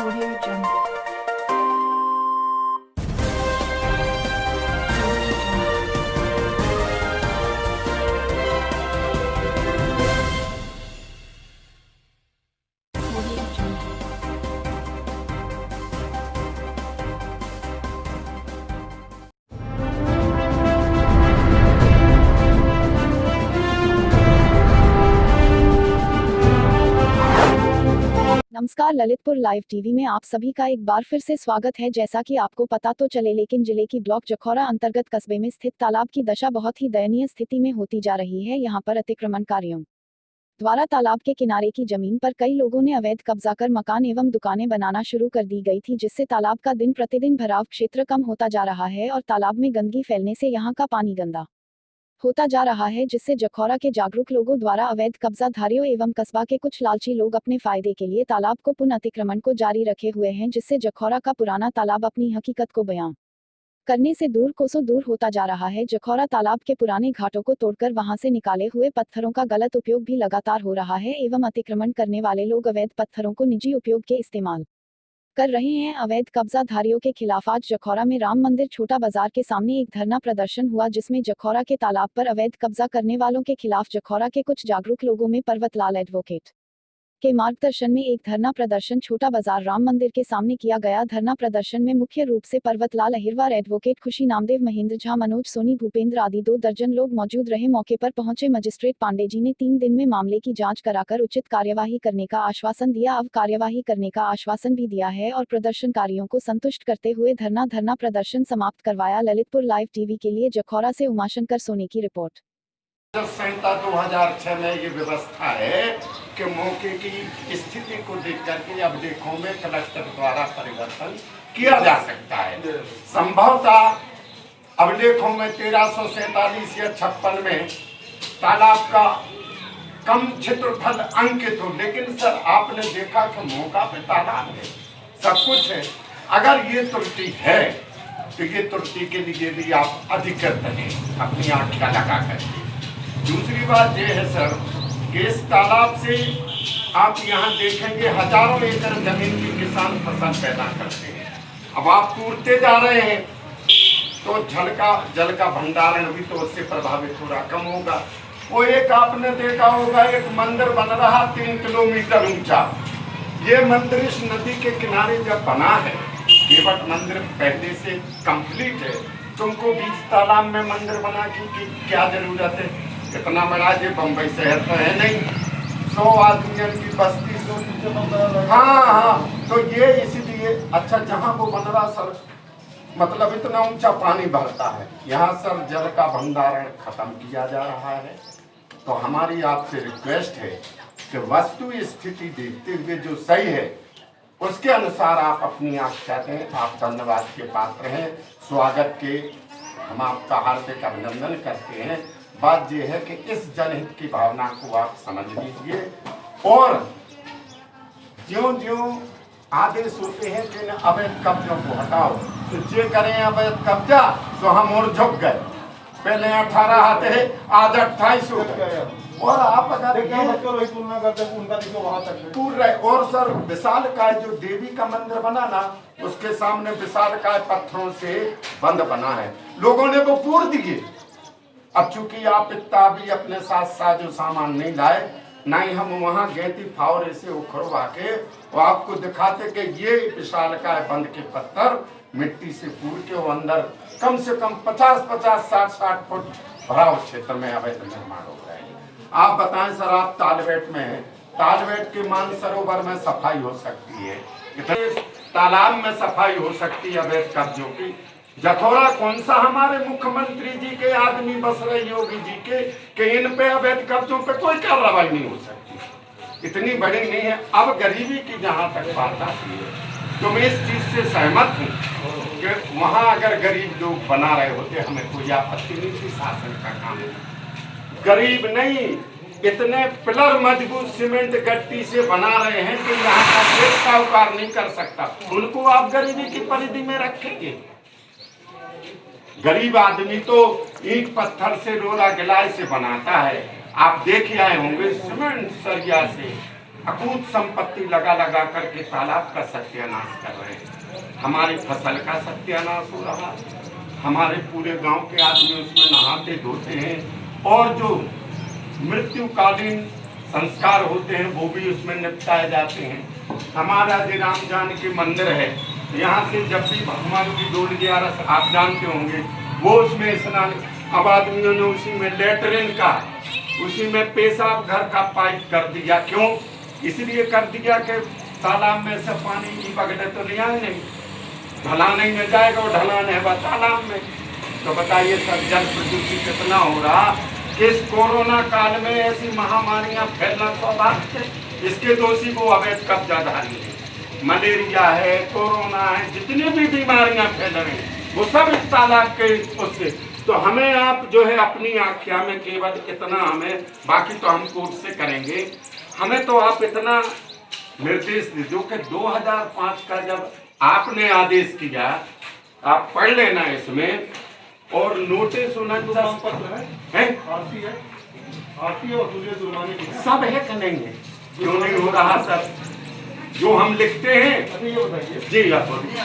Audio Jungle. Audio Jungle. नमस्कार, Lalitpur live TV में आप सभी का एक बार फिर से स्वागत है। जैसा कि आपको पता तो चले, लेकिन जिले की ब्लॉक जखौरा अंतर्गत कस्बे में स्थित तालाब की दशा बहुत ही दयनीय स्थिति में होती जा रही है। यहां पर अतिक्रमणकारियों द्वारा तालाब के किनारे की जमीन पर कई लोगों ने अवैध कब्जा कर मकान एवं दुकानें बनाना शुरू कर दी गई थी, जिससे तालाब का दिन प्रतिदिन भराव क्षेत्र कम होता जा रहा है और तालाब में गंदगी फैलने से यहां का पानी गंदा होता जा रहा है, जिससे जखौरा के जागरूक लोगों द्वारा अवैध कब्जाधारियों एवं कस्बा के कुछ लालची लोग अपने फायदे के लिए तालाब को पुनः अतिक्रमण को जारी रखे हुए हैं, जिससे जखौरा का पुराना तालाब अपनी हकीकत को बयां करने से दूर कोसों दूर होता जा रहा है। जखौरा तालाब के पुराने घाटों को तोड़कर वहां से निकाले हुए पत्थरों का गलत उपयोग भी लगातार हो रहा है एवं अतिक्रमण करने वाले लोग अवैध पत्थरों को निजी उपयोग के इस्तेमाल कर रहे हैं। अवैध कब्जाधारियों के खिलाफ आज जखौरा में राम मंदिर छोटा बाजार के सामने एक धरना प्रदर्शन हुआ, जिसमें जखौरा के तालाब पर अवैध कब्जा करने वालों के खिलाफ जखौरा के कुछ जागरूक लोगों में पर्वतलाल एडवोकेट के मार्गदर्शन में एक धरना प्रदर्शन छोटा बाजार राम मंदिर के सामने किया गया। धरना प्रदर्शन में मुख्य रूप से पर्वतलाल अहिरवार, एडवोकेट खुशी नामदेव, महेंद्र झा, मनोज सोनी, भूपेंद्र आदि 2 दर्जन लोग मौजूद रहे। मौके पर पहुंचे मजिस्ट्रेट पांडे जी ने 3 दिन में मामले की जांच कराकर उचित कार्यवाही करने का आश्वासन दिया। अब कार्यवाही करने का आश्वासन भी दिया है और प्रदर्शनकारियों को संतुष्ट करते हुए धरना प्रदर्शन समाप्त करवाया। ललितपुर लाइव टीवी के लिए जखौरा से उमाशंकर सोनी की रिपोर्ट। संहिता 2006 में ये व्यवस्था है कि मौके की स्थिति को देख करके अभिलेखों में कलेक्टर द्वारा परिवर्तन किया जा सकता है। संभवतः अभिलेखों में 1347 या 56 में तालाब का कम क्षेत्रफल अंकित हो, लेकिन सर आपने देखा कि मौका पे तालाब है, सब कुछ है। अगर ये त्रुटि है तो ये त्रुटि के लिए भी आप अधिकृत हैं अपनी आँखियाँ लगा करके। दूसरी बात यह है सर कि इस तालाब से आप यहाँ देखेंगे हजारों एकड़ जमीन की किसान फसल पैदा करते हैं। अब आप टूटते जा रहे हैं तो जल का भंडारण भी तो उससे प्रभावित हो रहा, कम होगा। वो एक आपने देखा होगा, एक मंदिर बन रहा 3 किलोमीटर ऊंचा। ये मंदिर इस नदी के किनारे जब बना है, केवट मंदिर पहले से कंप्लीट है, तुमको बीच तालाब में मंदिर बना की क्या जरूरत है? इतना बड़ा ये बम्बई शहर तो है नहीं, 100 आदमियों की बस्ती। हाँ, तो ये इसीलिए अच्छा जहाँ वो बन रहा सर, मतलब इतना ऊंचा पानी भरता है, यहाँ सर जल का भंडारण खत्म किया जा रहा है। तो हमारी आपसे रिक्वेस्ट है कि वस्तु स्थिति देखते हुए जो सही है उसके अनुसार आप अपनी आख्या दें। आप धन्यवाद के पात्र हैं, स्वागत के हम आपका हार्दिक अभिनंदन करते हैं। बात यह है कि इस जनहित की भावना को आप समझ लीजिए और ज्यों-ज्यों आदेश होते हैं कि अवैध कब्जों को हटाओ तो जे करें अवैध कब्जा, तो हम और झुक गए। पहले 18 आते हैं, आज 28 हो गए। और आप अगर तुलना करते उनका देखो वहां तक टूट रहे। और सर विशालकाय जो देवी का मंदिर बना ना, उसके सामने विशालकाय पत्थरों से बंद बना है, लोगों ने वो पूर दिए। अब चूंकि आप इतना भी अपने साथ साजो सामान नहीं लाए, ना ही हम वहाँ गए थे फावरे से उखड़वा के वो आपको दिखाते कि ये विशालकाय बंद के पत्थर मिट्टी से पूर के वो अंदर कम से कम 50-50, 60-60 फुट भराव क्षेत्र में अवैध निर्माण हो रहे हैं। आप बताएं सर, आप तालबेट में हैं, तालबेट के मानसरोवर में सफाई हो सकती है, तालाब में सफाई हो सकती है अवैध कब्जों की। जखौरा कौन सा हमारे मुख्यमंत्री जी के आदमी बस रहे योगी जी के कि इन पे अवैध कब्जों पे कोई कार्रवाई नहीं हो सकती, इतनी बड़ी नहीं है। अब गरीबी की जहाँ तक बात आती है तो मैं इस चीज से सहमत हूँ कि वहाँ अगर गरीब लोग बना रहे होते हमें कोई आपत्ति नहीं थी, शासन का काम है। गरीब नहीं, इतने पिलर मजबूत सीमेंट गट्टी से बना रहे हैं कि यहाँ का खेत साहूकार नहीं कर सकता, उनको आप गरीबी की परिधि में रखेंगे। गरीब आदमी तो ईंट पत्थर से रोला गिलाई से बनाता है, आप देख आए होंगे सीमेंट सरिया से अकूत संपत्ति लगा लगा करके तालाब का सत्यानाश कर रहे हैं। हमारी फसल का सत्यानाश हो रहा है, हमारे पूरे गांव के आदमी उसमें नहाते धोते हैं, और जो मृत्युकालीन संस्कार होते हैं वो भी उसमें निपटाए जाते हैं। हमारा जो राम जानकी मंदिर है, यहाँ से जब भी भगवान की डोली 11 आप जानते होंगे, वो उसमें स्नान, अब आदमियों ने उसी में लेटरिन का, उसी में पेशाब घर का पाइप कर दिया। क्यों? इसलिए कर दिया कि तालाब में से पानी की बगड़े तो नहीं आए, नहीं ढलान ही में जाएगा, वो ढलान है वह तालाब में। तो बताइए सर, जल प्रदूषित कितना हो रहा। इस कोरोना काल में ऐसी महामारियां फैलना स्वाभाविक है। इसके दोषी वो अवैध कब्जाधारी है। मलेरिया है, कोरोना है, जितनी भी बीमारियां फैल रही हैं वो सब इस तालाब के उससे। तो हमें आप जो है अपनी आख्या में केवल इतना, हमें बाकी तो हम कोर्ट से करेंगे, हमें तो आप इतना निर्देश दीजिए कि 2005 का जब आपने आदेश किया, आप पढ़ लेना इसमें, और नोटिस होना है सब है कि नहीं है, क्यों नहीं हो रहा सर? जो हम लिखते हैं। अच्छा ये बताइए जी आप बोलिए।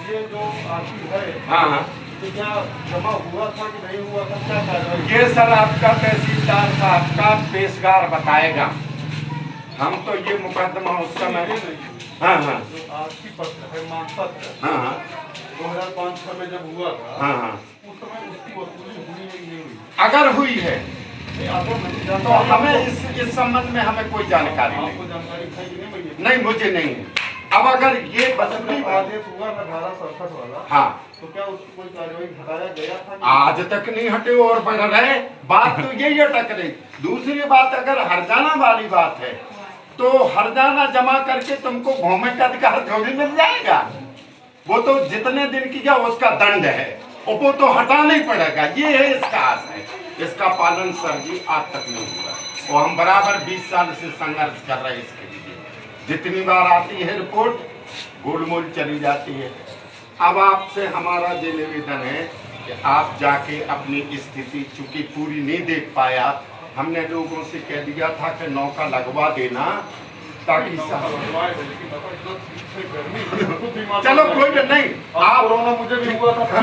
ये जो आरती है, हाँ हाँ, तो क्या जमा हुआ था कि नहीं हुआ था, क्या कार्रवाई? ये सर आपका तहसीलदार साहब का पेशकार बताएगा। हम तो ये मुकदमा उस समय, हाँ हाँ, जो आरती पत्र है, मांग पत्र, हाँ हाँ, 2005-6 में जब हुआ था, हाँ हाँ, उस समय उसकी वसूली हुई या नहीं हुई? अगर हुई है आपको नहीं तो जानकारी, हमें इस संबंध में हमें कोई जानकारी आपको नहीं। जानकारी है कि नहीं भैया? नहीं, मुझे नहीं है। अब अगर ये वसूली जब आदेश हुआ था 1867 वाला, हाँ, तो क्या उसकी कोई कार्रवाई हटाया गया था कि आज तक नहीं हटे और बढ़ रहे। बात तो यही अटक रही। दूसरी बात, अगर हरजाना वाली बात है तो हरजाना जमा करके तुमको भूमि का अधिकार थोड़ी मिल जाएगा। वो तो जितने दिन किया उसका दंड है, और वो तो हटाना ही पड़ेगा। ये है इसका आशय। इसका पालन सर जी आज तक नहीं हुआ, और हम बराबर 20 साल से संघर्ष कर रहे हैं इसके लिए। जितनी बार आती है रिपोर्ट, गोलमोल चली जाती है। अब आपसे हमारा ये निवेदन है कि आप जाके अपनी स्थिति, चूंकि पूरी नहीं देख पाया, हमने लोगों से कह दिया था कि नौका लगवा देना, ताकि चलो कोई नहीं। आप कोरोना मुझे भी हुआ था,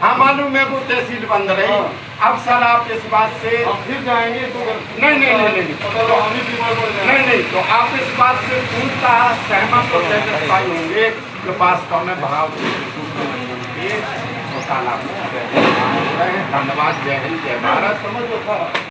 हाँ मालूम है, वो तहसील बंद रही। अब सर आप इस बात से हम फिर जाएंगे तो नहीं नहीं नहीं नहीं अगर हम ही बीमार पड़ जाएंगे। नहीं नहीं, तो आप इस बात से पूर्णतः सहमत और सेटिस्फाई होंगे कि वास्तव में भाव तालाब में। धन्यवाद। जय हिंद, जय भारत। समझ जो था